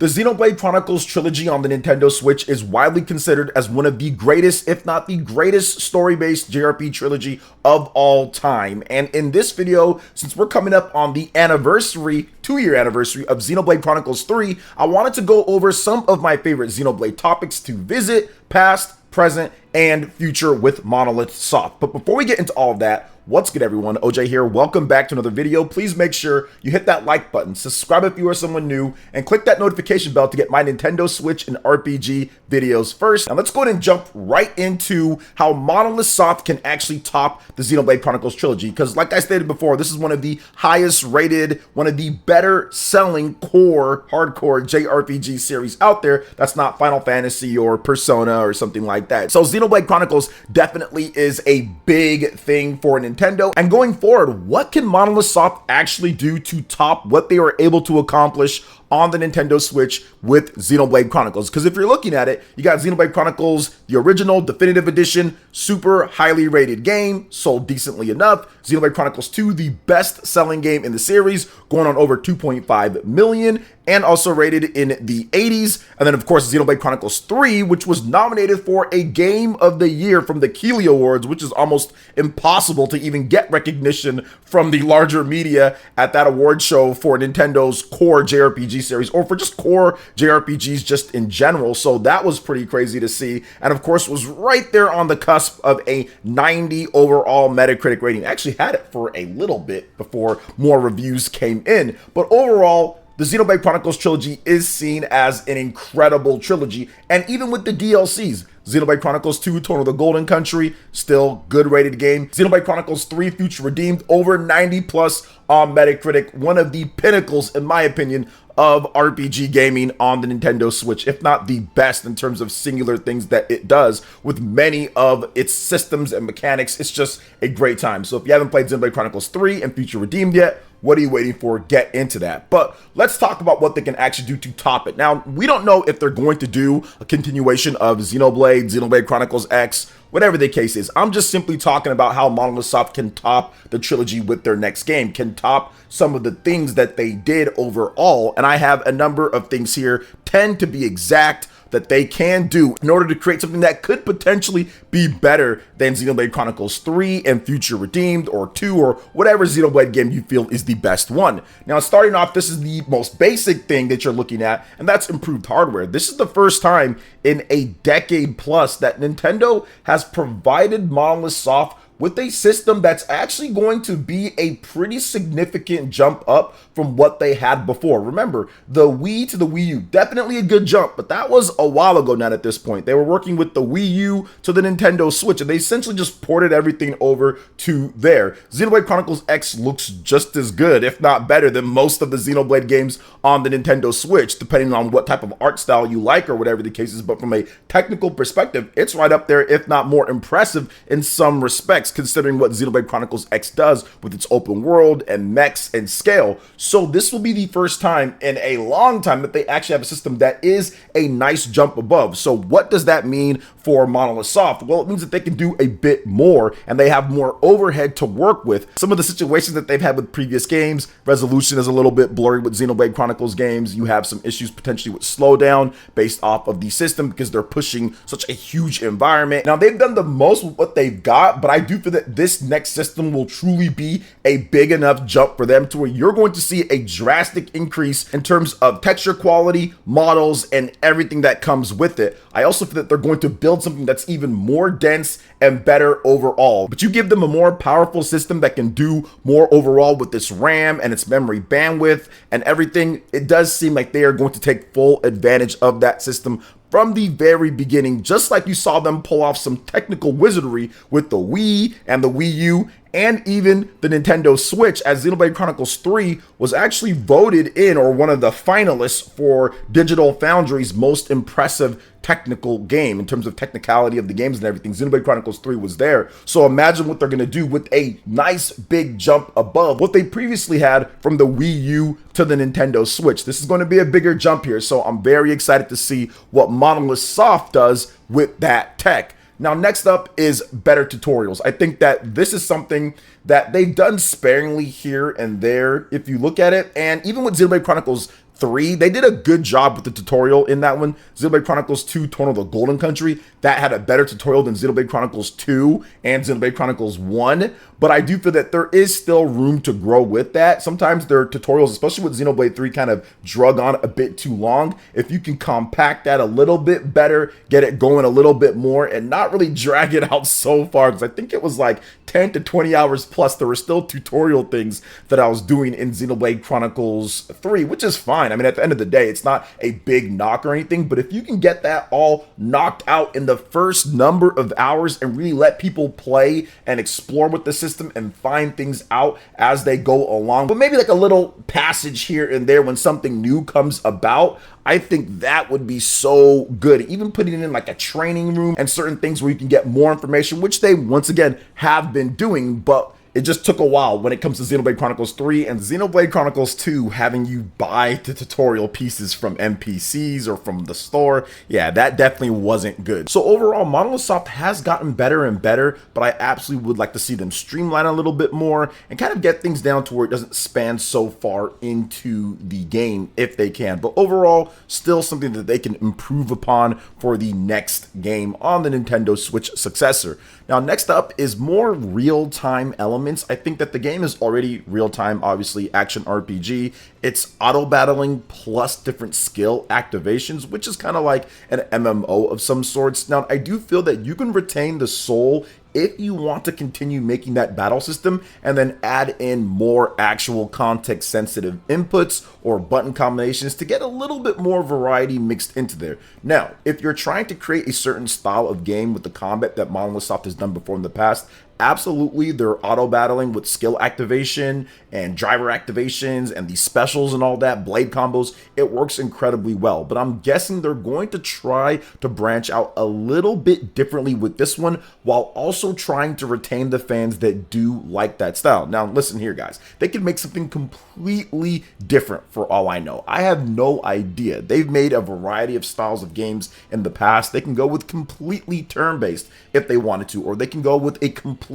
The Xenoblade Chronicles Trilogy on the Nintendo Switch is widely considered as one of the greatest, if not the greatest, story-based JRPG trilogy of all time. And in this video, since we're coming up on the anniversary, 2-year anniversary of Xenoblade Chronicles 3, I wanted to go over some of my favorite Xenoblade topics to visit, past, present, and future with Monolith Soft. But before we get into all of that, what's good everyone, OJ here, welcome back to another video. Please make sure you hit that like button, subscribe if you are someone new, and click that notification bell to get my Nintendo Switch and RPG videos first. Now let's go ahead and jump right into how Monolith Soft can actually top the Xenoblade Chronicles Trilogy, because like I stated before, this is one of the highest rated, one of the better selling core, hardcore JRPG series out there that's not Final Fantasy or Persona or something like that. So Xenoblade Chronicles definitely is a big thing for Nintendo. And going forward, what can Monolith Soft actually do to top what they were able to accomplish on the Nintendo Switch with Xenoblade Chronicles? Because if you're looking at it, you got Xenoblade Chronicles, the original definitive edition, super highly rated game, sold decently enough. Xenoblade Chronicles 2, the best selling game in the series, going on over 2.5 million, and also rated in the 80s. And then of course Xenoblade Chronicles 3, which was nominated for a Game of the Year from the Keeley Awards, which is almost impossible to even get recognition from the larger media at that award show for Nintendo's core JRPG series, or for just core JRPGs just in general. So that was pretty crazy to see, and of course was right there on the cusp of a 90 overall Metacritic rating. I actually had it for a little bit before more reviews came in, but overall the Xenoblade Chronicles Trilogy is seen as an incredible trilogy. And even with the DLCs, Xenoblade Chronicles 2, Tone of the Golden Country, still good rated game. Xenoblade Chronicles 3, Future Redeemed, over 90 plus on Metacritic. One of the pinnacles, in my opinion, of RPG gaming on the Nintendo Switch, if not the best in terms of singular things that it does with many of its systems and mechanics. It's just a great time. So if you haven't played Xenoblade Chronicles 3 and Future Redeemed yet, what are you waiting for? Get into that. But let's talk about what they can actually do to top it. Now, we don't know if they're going to do a continuation of Xenoblade Chronicles X, whatever the case is. I'm just simply talking about how Monolith Soft can top the trilogy with their next game, can top some of the things that they did overall. And I have a number of things here, 10 to be exact, that they can do in order to create something that could potentially be better than Xenoblade Chronicles 3 and Future Redeemed, or 2, or whatever Xenoblade game you feel is the best one. Now, starting off, this is the most basic thing that you're looking at, and that's improved hardware. This is the first time in a decade plus that Nintendo has provided Monolith Soft with a system that's actually going to be a pretty significant jump up from what they had before. Remember, the Wii to the Wii U, definitely a good jump, but that was a while ago now at this point. They were working with the Wii U to the Nintendo Switch, and they essentially just ported everything over to there. Xenoblade Chronicles X looks just as good, if not better, than most of the Xenoblade games on the Nintendo Switch, depending on what type of art style you like or whatever the case is. But from a technical perspective, it's right up there, if not more impressive in some respects, considering what Xenoblade Chronicles X does with its open world and mechs and scale. So this will be the first time in a long time that they actually have a system that is a nice jump above. So what does that mean for Monolith Soft? Well, it means that they can do a bit more and they have more overhead to work with. Some of the situations that they've had with previous games, resolution is a little bit blurry with Xenoblade Chronicles games. You have some issues potentially with slowdown based off of the system because they're pushing such a huge environment. Now, they've done the most with what they've got, but I do feel that this next system will truly be a big enough jump for them to where you're going to see a drastic increase in terms of texture quality, models, and everything that comes with it. I also feel that they're going to build something that's even more dense and better overall. But you give them a more powerful system that can do more overall with this RAM and its memory bandwidth and everything. It does seem like they are going to take full advantage of that system from the very beginning, just like you saw them pull off some technical wizardry with the Wii and the Wii U and even the Nintendo Switch, as Xenoblade Chronicles 3 was actually voted in, or one of the finalists for Digital Foundry's most impressive technical game in terms of technicality of the games and everything. Xenoblade Chronicles 3 was there. So imagine what they're going to do with a nice big jump above what they previously had from the Wii U to the Nintendo Switch. This is going to be a bigger jump here, so I'm very excited to see what Monolith Soft does with that tech. Now, next up is better tutorials. I think that this is something that they've done sparingly here and there if you look at it. And even with Xenoblade Chronicles 3, they did a good job with the tutorial in that one. Xenoblade Chronicles 2 Torn of the Golden Country, that had a better tutorial than Xenoblade Chronicles 2 and Xenoblade Chronicles 1, but I do feel that there is still room to grow with that. Sometimes their tutorials, especially with Xenoblade 3, kind of drug on a bit too long. If you can compact that a little bit better, get it going a little bit more, and not really drag it out so far, because I think it was like 10 to 20 hours plus, there were still tutorial things that I was doing in Xenoblade Chronicles 3, which is fine. I mean, at the end of the day, it's not a big knock or anything, but if you can get that all knocked out in the first number of hours and really let people play and explore with the system and find things out as they go along, but maybe like a little passage here and there when something new comes about, I think that would be so good. Even putting it in like a training room and certain things where you can get more information, which they once again have been doing, but it just took a while when it comes to Xenoblade Chronicles 3 and Xenoblade Chronicles 2, having you buy the tutorial pieces from NPCs or from the store. Yeah, that definitely wasn't good. So overall, Monolith Soft has gotten better and better, but I absolutely would like to see them streamline a little bit more and kind of get things down to where it doesn't span so far into the game if they can. But overall, still something that they can improve upon for the next game on the Nintendo Switch Successor. Now, next up is more real-time elements. I think that the game is already real-time, obviously, action RPG. It's auto-battling plus different skill activations, which is kind of like an MMO of some sorts. Now, I do feel that you can retain the soul if you want to continue making that battle system and then add in more actual context sensitive inputs or button combinations to get a little bit more variety mixed into there. Now, if you're trying to create a certain style of game with the combat that Monolith Soft has done before in the past, absolutely, they're auto battling with skill activation and driver activations and these specials and all that, blade combos. It works incredibly well, but I'm guessing they're going to try to branch out a little bit differently with this one while also trying to retain the fans that do like that style. Now, listen here, guys. They could make something completely different for all I know. I have no idea. They've made a variety of styles of games in the past. They can go with completely turn-based if they wanted to, or they can go with a complete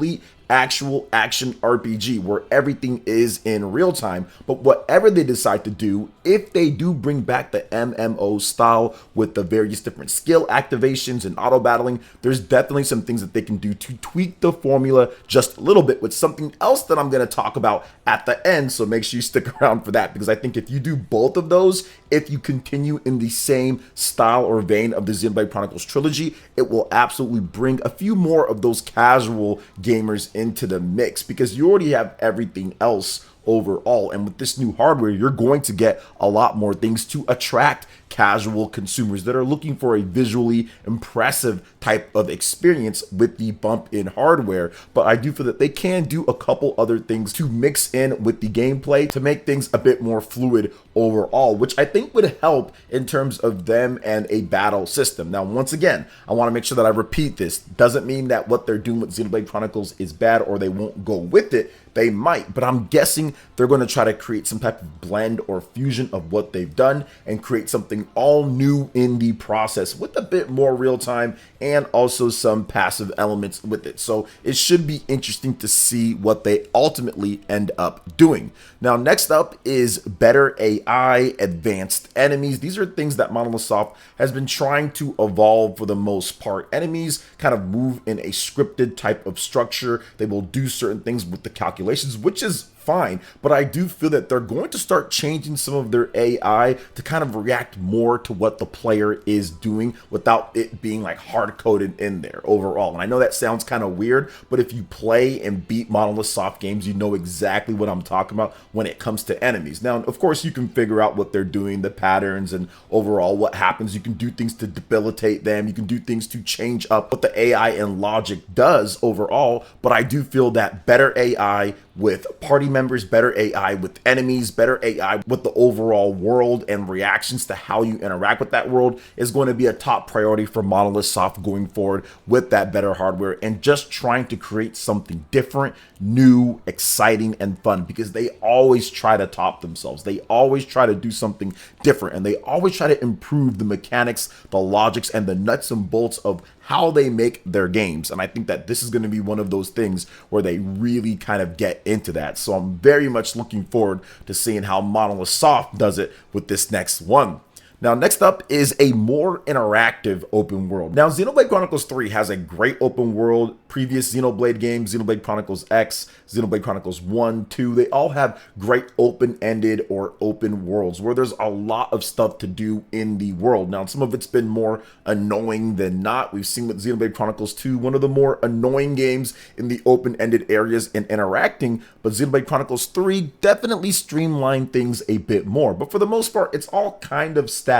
actual action RPG where everything is in real time. But whatever they decide to do, if they do bring back the MMO style with the various different skill activations and auto battling, there's definitely some things that they can do to tweak the formula just a little bit with something else that I'm going to talk about at the end. So make sure you stick around for that, because I think if you do both of those, if you continue in the same style or vein of the Xenoblade Chronicles Trilogy, it will absolutely bring a few more of those casual gamers into the mix, because you already have everything else overall. And with this new hardware, you're going to get a lot more things to attract casual consumers that are looking for a visually impressive type of experience with the bump in hardware. But I do feel that they can do a couple other things to mix in with the gameplay to make things a bit more fluid overall, which I think would help in terms of them and a battle system. Now, once again, I want to make sure that I repeat this. Doesn't mean that what they're doing with Xenoblade Chronicles is bad or they won't go with it. They might, but I'm guessing they're going to try to create some type of blend or fusion of what they've done and create something all new in the process with a bit more real time and also some passive elements with it. So it should be interesting to see what they ultimately end up doing. Now, next up is better AI, advanced enemies. These are things that Monolith Soft has been trying to evolve for the most part. Enemies kind of move in a scripted type of structure. They will do certain things with the calculations, which is fine, but I do feel that they're going to start changing some of their AI to kind of react more to what the player is doing without it being like hard-coded in there overall. And I know that sounds kind of weird, but if you play and beat Monolith Soft games, you know exactly what I'm talking about when it comes to enemies. Now, of course, you can figure out what they're doing, the patterns, and overall what happens. You can do things to debilitate them. You can do things to change up what the AI and logic does overall, but I do feel that better AI with party members, better AI with enemies, better AI with the overall world and reactions to how you interact with that world is going to be a top priority for Monolith Soft going forward with that better hardware and just trying to create something different, new, exciting, and fun, because they always try to top themselves. They always try to do something different, and they always try to improve the mechanics, the logics, and the nuts and bolts of how they make their games. And I think that this is going to be one of those things where they really kind of get into that. So I'm very much looking forward to seeing how Monolith Soft does it with this next one. Now, next up is a more interactive open world. Now, Xenoblade Chronicles 3 has a great open world. Previous Xenoblade games, Xenoblade Chronicles X, Xenoblade Chronicles 1, 2, they all have great open-ended or open worlds where there's a lot of stuff to do in the world. Now, some of it's been more annoying than not. We've seen with Xenoblade Chronicles 2, one of the more annoying games in the open-ended areas and interacting, but Xenoblade Chronicles 3 definitely streamlined things a bit more. But for the most part, it's all kind of static.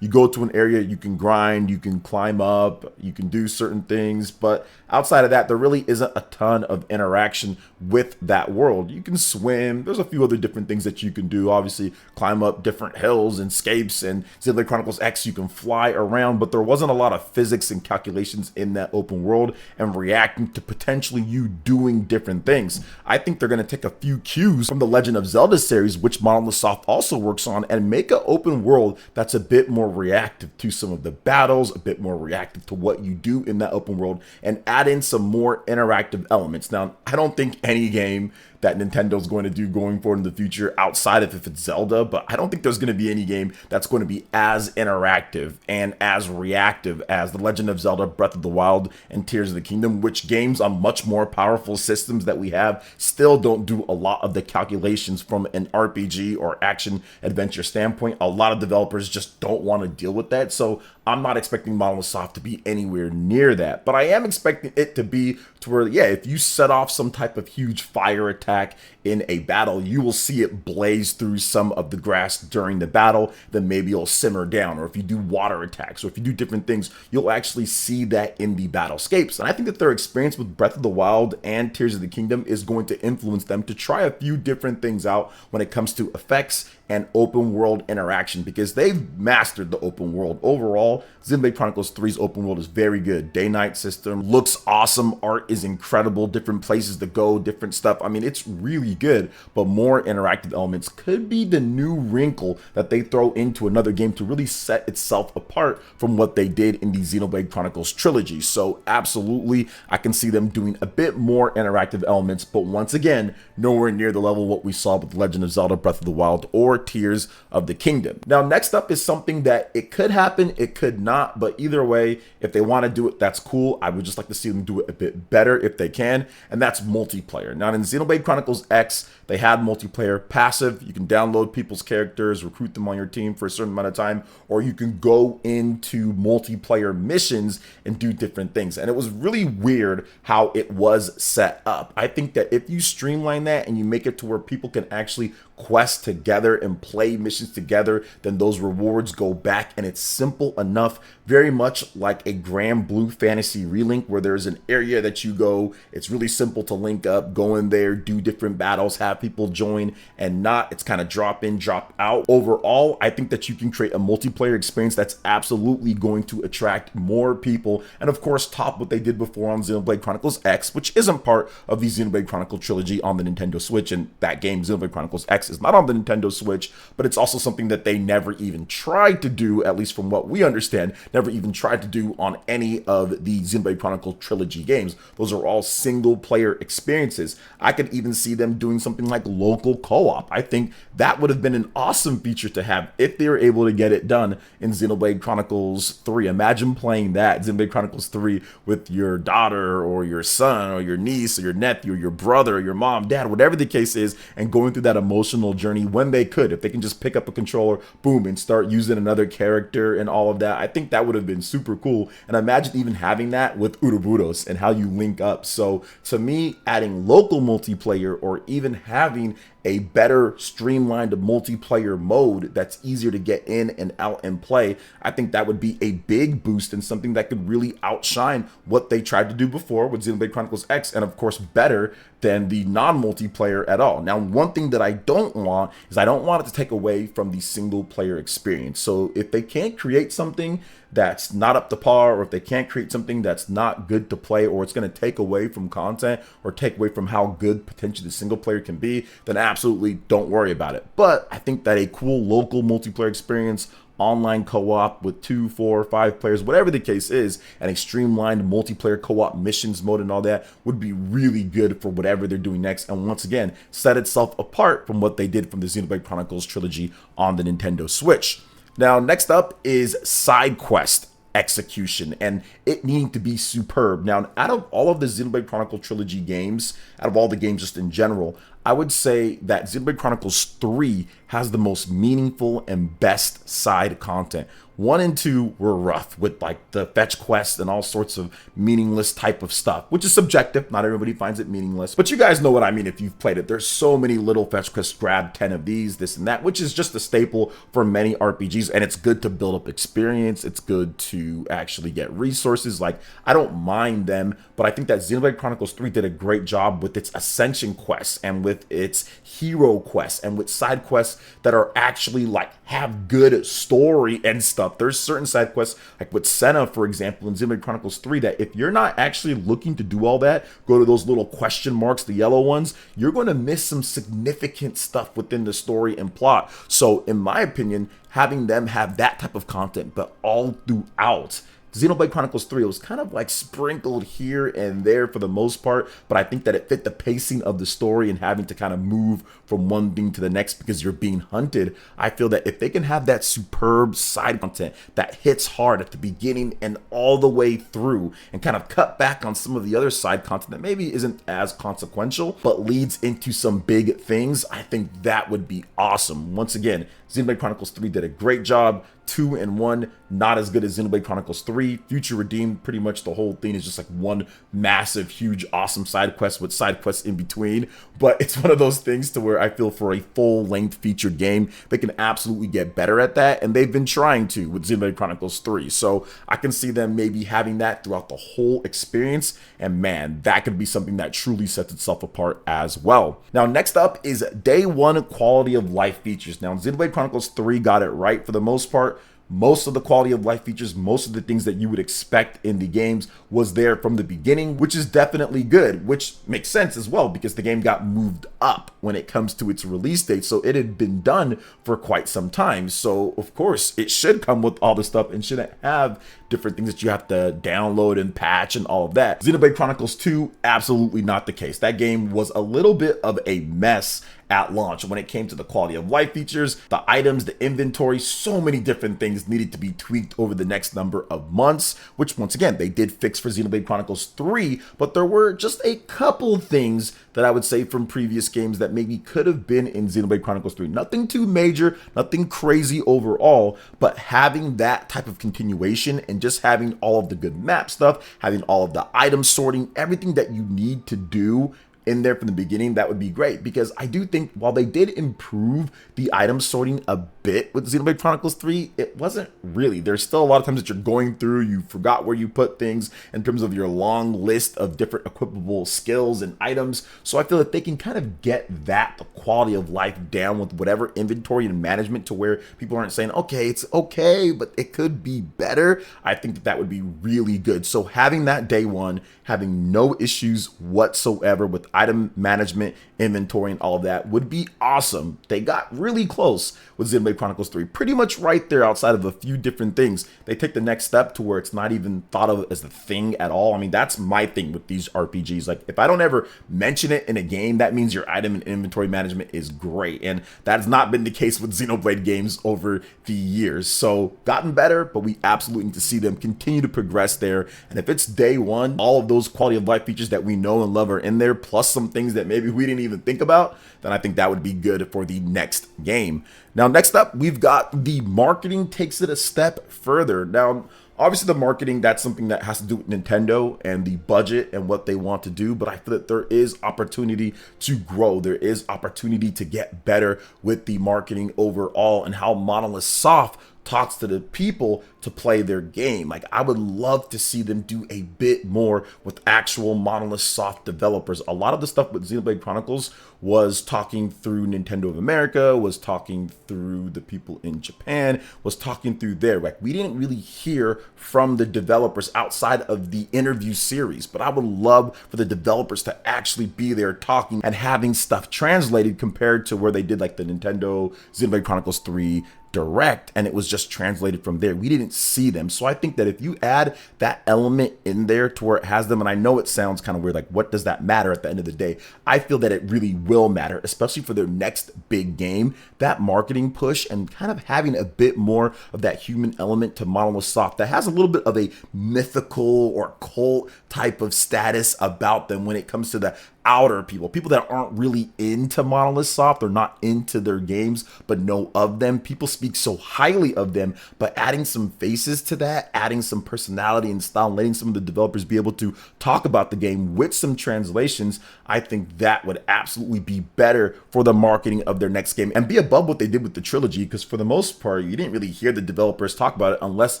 You go to an area, you can grind, you can climb up, you can do certain things, but outside of that, there really isn't a ton of interaction with that world. You can swim, there's a few other different things that you can do, obviously climb up different hills and scapes, and Xenoblade Chronicles X you can fly around, but there wasn't a lot of physics and calculations in that open world and reacting to potentially you doing different things. I think they're going to take a few cues from the Legend of Zelda series, which Monolith Soft also works on, and make an open world that's a bit more reactive to some of the battles, a bit more reactive to what you do in that open world, and add in some more interactive elements. Now, I don't think any game that Nintendo's going to do going forward in the future, outside of if it's Zelda, but I don't think there's going to be any game that's going to be as interactive and as reactive as The Legend of Zelda Breath of the Wild and Tears of the Kingdom, which games on much more powerful systems that we have still don't do a lot of the calculations from an RPG or action adventure standpoint. A lot of developers just don't want to deal with that, so I'm not expecting Monolith Soft to be anywhere near that, but I am expecting it to be to where, yeah, if you set off some type of huge fire attack in a battle, you will see it blaze through some of the grass during the battle, then maybe it'll simmer down. Or if you do water attacks, or if you do different things, you'll actually see that in the battlescapes. And I think that their experience with Breath of the Wild and Tears of the Kingdom is going to influence them to try a few different things out when it comes to effects and open world interaction, because they've mastered the open world. Overall, Xenoblade Chronicles 3's open world is very good. Day-night system looks awesome, art is incredible, different places to go, different stuff. I mean, it's really good, but more interactive elements could be the new wrinkle that they throw into another game to really set itself apart from what they did in the Xenoblade Chronicles Trilogy. So absolutely, I can see them doing a bit more interactive elements, but once again, nowhere near the level of what we saw with Legend of Zelda Breath of the Wild or Tears of the Kingdom. Now, next up is something that it could happen, it could not, but either way, if they want to do it, that's cool. I would just like to see them do it a bit better if they can, and that's multiplayer. Now, in Xenoblade Chronicles X, they had multiplayer passive. You can download people's characters, recruit them on your team for a certain amount of time, or you can go into multiplayer missions and do different things. And it was really weird how it was set up. I think that if you streamline that and you make it to where people can actually quest together and play missions together, then those rewards go back, and it's simple enough, very much like a Grand Blue Fantasy Relink, where there's an area that you go, it's really simple to link up, go in there, do different battles, have people join and not, it's kind of drop in, drop out. Overall, I think that you can create a multiplayer experience that's absolutely going to attract more people, and of course top what they did before on Xenoblade Chronicles X, which isn't part of the Xenoblade Chronicle trilogy on the Nintendo Switch, and that game, Xenoblade Chronicles X, is not on the Nintendo Switch, but it's also something that they never even tried to do, at least from what we understand, never even tried to do on any of the Xenoblade Chronicle trilogy games. Those are all single player experiences. I could even see them doing something like local co-op. I think that would have been an awesome feature to have if they were able to get it done in Xenoblade Chronicles 3. Imagine playing that, Xenoblade Chronicles 3, with your daughter or your son or your niece or your nephew or your brother or your mom, dad, whatever the case is, and going through that emotional journey when they could. If they can just pick up a controller, boom, and start using another character and all of that, I think that would have been super cool. And imagine even having that with Uroboros and how you link up. So to me, adding local multiplayer or even having a better streamlined multiplayer mode that's easier to get in and out and play, I think that would be a big boost and something that could really outshine what they tried to do before with Xenoblade Chronicles X, and of course better than the non-multiplayer at all. Now, one thing that I don't want is I don't want it to take away from the single player experience. So if they can't create something that's not up to par, or if they can't create something that's not good to play, or it's going to take away from content or take away from how good potentially the single player can be, then absolutely don't worry about it. But I think that a cool local multiplayer experience, online co-op with 2, 4, 5 players, whatever the case is, and a streamlined multiplayer co-op missions mode and all that would be really good for whatever they're doing next, and once again set itself apart from what they did from the Xenoblade Chronicles trilogy on the Nintendo Switch. Now, next up is side quest execution, and it needing to be superb. Now, out of all of the Xenoblade Chronicles Trilogy games, out of all the games just in general, I would say that Xenoblade Chronicles 3 has the most meaningful and best side content. 1 and 2 were rough with like the fetch quests and all sorts of meaningless type of stuff, which is subjective. Not everybody finds it meaningless, but you guys know what I mean if you've played it. There's so many little fetch quests, grab 10 of these, this and that, which is just a staple for many RPGs, and it's good to build up experience. It's good to actually get resources. Like, I don't mind them, but I think that Xenoblade Chronicles 3 did a great job with its Ascension quests and with its hero quests and with side quests that are actually like have good story and stuff. There's certain side quests, like with Senna, for example, in Xenoblade Chronicles 3, that if you're not actually looking to do all that, go to those little question marks, the yellow ones, you're going to miss some significant stuff within the story and plot. So, in my opinion, having them have that type of content, but all throughout Xenoblade Chronicles 3, it was kind of like sprinkled here and there for the most part, but I think that it fit the pacing of the story and having to kind of move from one thing to the next because you're being hunted. I feel that if they can have that superb side content that hits hard at the beginning and all the way through and kind of cut back on some of the other side content that maybe isn't as consequential but leads into some big things, I think that would be awesome. Once again, Xenoblade Chronicles 3 did a great job. 2 and 1, not as good as Xenoblade Chronicles 3. Future Redeemed, pretty much the whole thing is just like one massive, huge, awesome side quest with side quests in between. But it's one of those things to where I feel for a full-length featured game, they can absolutely get better at that, and they've been trying to with Xenoblade Chronicles 3. So I can see them maybe having that throughout the whole experience, and man, that could be something that truly sets itself apart as well. Now, next up is day one quality of life features. Now, Xenoblade Chronicles 3 got it right for the most part. Most of the quality of life features, most of the things that you would expect in the games was there from the beginning, which is definitely good, which makes sense as well because the game got moved up when it comes to its release date. So it had been done for quite some time. So of course it should come with all the stuff and shouldn't have different things that you have to download and patch and all of that. Xenoblade Chronicles 2, absolutely not the case. That game was a little bit of a mess at launch when it came to the quality of life features, the items, the inventory. So many different things needed to be tweaked over the next number of months, which once again they did fix for Xenoblade Chronicles 3, but there were just a couple things that I would say from previous games that maybe could have been in Xenoblade Chronicles 3. Nothing too major, nothing crazy overall, but having that type of continuation and just having all of the good map stuff, having all of the item sorting, everything that you need to do in there from the beginning, that would be great, because I do think while they did improve the item sorting a bit with Xenoblade Chronicles 3, it wasn't really. There's still a lot of times that you're going through, you forgot where you put things in terms of your long list of different equipable skills and items. So I feel that they can kind of get that, the quality of life down with whatever inventory and management to where people aren't saying, okay, it's okay, but it could be better. I think that that would be really good. So having that day one, having no issues whatsoever with item management, inventory, and all of that would be awesome. They got really close with Xenoblade Chronicles 3, pretty much right there outside of a few different things. They take the next step to where it's not even thought of as a thing at all. I mean, that's my thing with these RPGs. Like, if I don't ever mention it in a game, that means your item and inventory management is great. And that has not been the case with Xenoblade games over the years. So, gotten better, but we absolutely need to see them continue to progress there. And if it's day one, all of those quality of life features that we know and love are in there, plus some things that maybe we didn't even think about, then I think that would be good for the next game. Now, next up, we've got the marketing takes it a step further. Now, obviously the marketing, that's something that has to do with Nintendo and the budget and what they want to do, but I feel that there is opportunity to grow. There is opportunity to get better with the marketing overall and how Monolith Soft talks to the people to play their game. Like, I would love to see them do a bit more with actual Monolith Soft developers. A lot of the stuff with Xenoblade Chronicles was talking through Nintendo of America, was talking through the people in Japan, was talking through there. Like, we didn't really hear from the developers outside of the interview series, but I would love for the developers to actually be there talking and having stuff translated compared to where they did like the Nintendo Xenoblade Chronicles 3 direct and it was just translated from there. We didn't see them. So I think that if you add that element in there to where it has them, and I know it sounds kind of weird, like what does that matter at the end of the day? I feel that it really will matter, especially for their next big game. That marketing push and kind of having a bit more of that human element to Monolith Soft that has a little bit of a mythical or cult type of status about them when it comes to the outer people that aren't really into Monolith Soft or not into their games but know of them. People speak so highly of them, but adding some faces to that, adding some personality and style, and letting some of the developers be able to talk about the game with some translations, I think that would absolutely be better for the marketing of their next game and be above what they did with the trilogy, because for the most part you didn't really hear the developers talk about it unless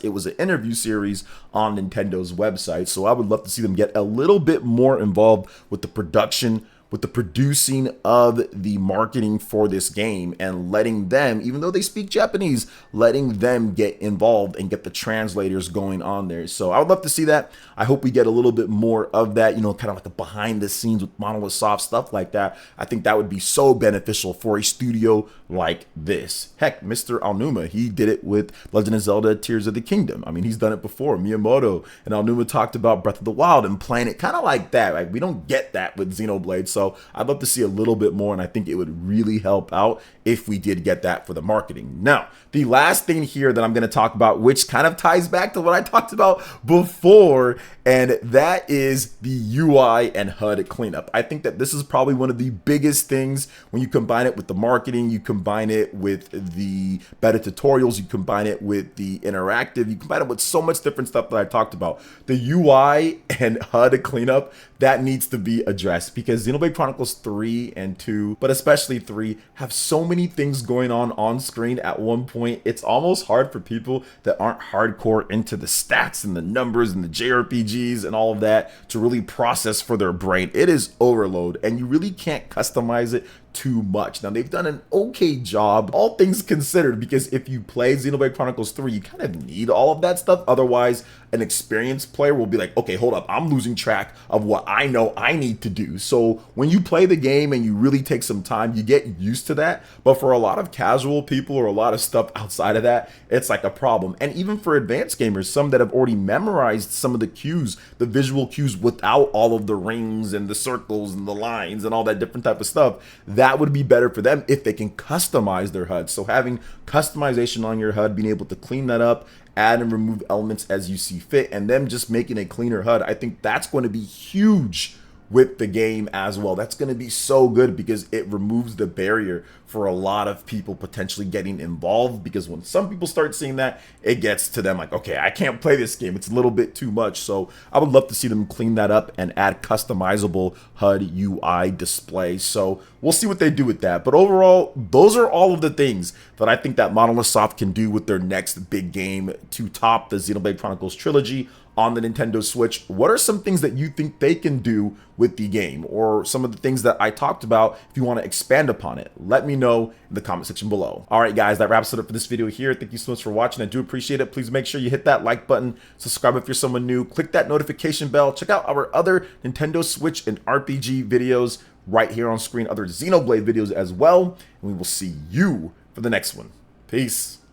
it was an interview series on Nintendo's website. So I would love to see them get a little bit more involved with the production, with the producing of the marketing for this game, and letting them, even though they speak Japanese, letting them get involved and get the translators going on there. So I would love to see that. I hope we get a little bit more of that, you know, kind of like the behind the scenes with Monolith Soft stuff like that. I think that would be so beneficial for a studio like this. Heck, Mr. Aonuma, he did it with Legend of Zelda Tears of the Kingdom. I mean, he's done it before. Miyamoto and Aonuma talked about Breath of the Wild and playing it kind of like that. Like, we don't get that with Xenoblade. So I'd love to see a little bit more, and I think it would really help out if we did get that for the marketing. Now, the last thing here that I'm going to talk about, which kind of ties back to what I talked about before, and that is the UI and HUD cleanup. I think that this is probably one of the biggest things when you combine it with the marketing, you combine it with the better tutorials, you combine it with the interactive, you combine it with so much different stuff that I talked about. The UI and HUD cleanup, that needs to be addressed, because Xenoblade Chronicles 3 and 2, but especially 3, have so many things going on screen at one point. It's almost hard for people that aren't hardcore into the stats and the numbers and the JRPGs and all of that to really process for their brain. It is overload, and you really can't customize it too much. Now, they've done an okay job, all things considered, because if you play Xenoblade Chronicles 3, you kind of need all of that stuff. Otherwise, an experienced player will be like, okay, hold up, I'm losing track of what I know I need to do. So when you play the game and you really take some time, you get used to that. But for a lot of casual people or a lot of stuff outside of that, it's like a problem. And even for advanced gamers, some that have already memorized some of the cues, the visual cues without all of the rings and the circles and the lines and all that different type of stuff, that would be better for them if they can customize their HUD. So having customization on your HUD, being able to clean that up, add and remove elements as you see fit, and them just making a cleaner HUD, I think that's going to be huge with the game as well. That's going to be so good, because it removes the barrier for a lot of people potentially getting involved, because when some people start seeing that, it gets to them like, okay, I can't play this game, it's a little bit too much. So I would love to see them clean that up and add customizable HUD UI display. So we'll see what they do with that. But overall, those are all of the things that I think that Monolith Soft can do with their next big game to top the Xenoblade Chronicles Trilogy on the Nintendo Switch. What are some things that you think they can do with the game, or some of the things that I talked about? If you want to expand upon it, let me know in the comment section below. All right, guys, that wraps it up for this video here. Thank you so much for watching. I do appreciate it. Please make sure you hit that like button, subscribe if you're someone new, click that notification bell, check out our other Nintendo Switch and RPG videos right here on screen, other Xenoblade videos as well, and we will see you for the next one. Peace.